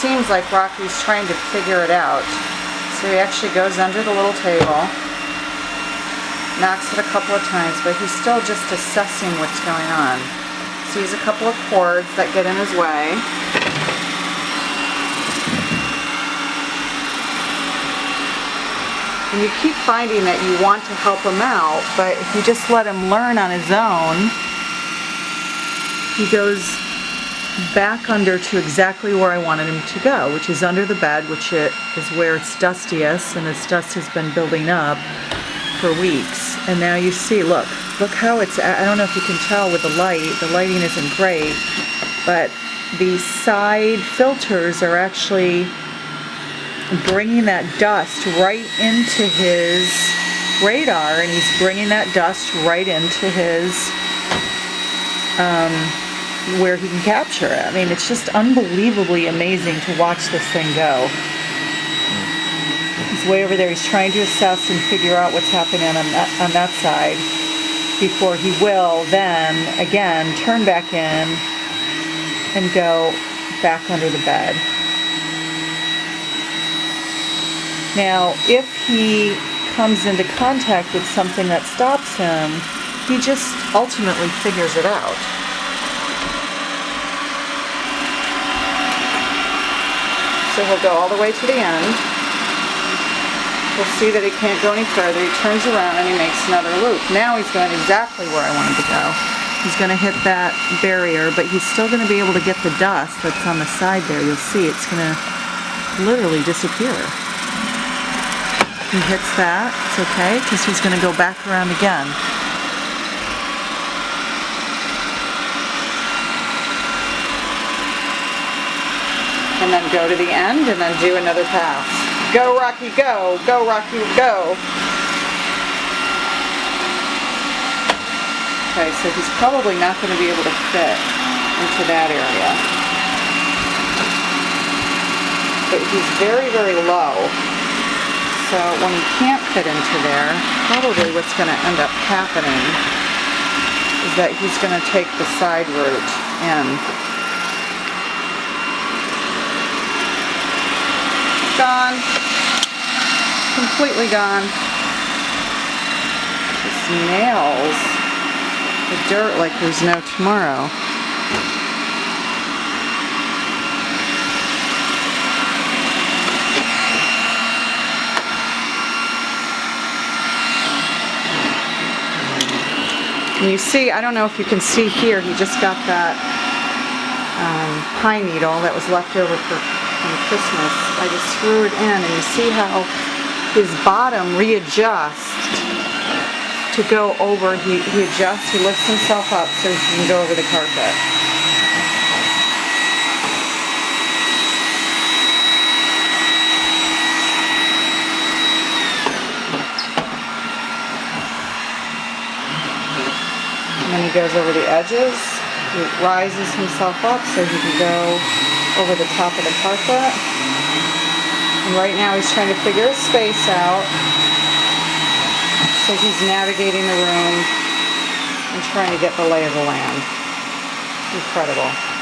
seems like Rocky's trying to figure it out. So he actually goes under the little table, knocks it a couple of times, but he's still just assessing what's going on. Sees a couple of cords that get in his way. And you keep finding that you want to help him out, but if you just let him learn on his own, he goes back under to exactly where I wanted him to go, which is under the bed, which is where it's dustiest, and this dust has been building up for weeks. And now you see, look how it's, I don't know if you can tell with the lighting isn't great, but the side filters are actually bringing that dust right into his radar, and he's bringing that dust right into his where he can capture it. I mean, it's just unbelievably amazing to watch this thing go. He's way over there. He's trying to assess and figure out what's happening on that side before he will then again turn back in and go back under the bed. Now, if he comes into contact with something that stops him, he just ultimately figures it out. So he'll go all the way to the end. He'll see that he can't go any further. He turns around and he makes another loop. Now he's going exactly where I wanted to go. He's going to hit that barrier, but he's still going to be able to get the dust that's on the side there. You'll see it's going to literally disappear. He hits that. It's okay, because he's going to go back around again. And then go to the end and then do another pass. Go, Rocky, go! Go, Rocky, go! Okay, so he's probably not going to be able to fit into that area. But he's very, very low. So when he can't fit into there, probably what's going to end up happening is that he's going to take the side route in. Gone. Completely gone. Just nails the dirt like there's no tomorrow. And you see, I don't know if you can see here, he just got that pine needle that was left over from Christmas. I just threw it in, and you see how his bottom readjusts to go over. He adjusts, he lifts himself up so he can go over the carpet. And then he goes over the edges. He rises himself up so he can go over the top of the carpet. And right now he's trying to figure his space out. So he's navigating the room and trying to get the lay of the land. Incredible.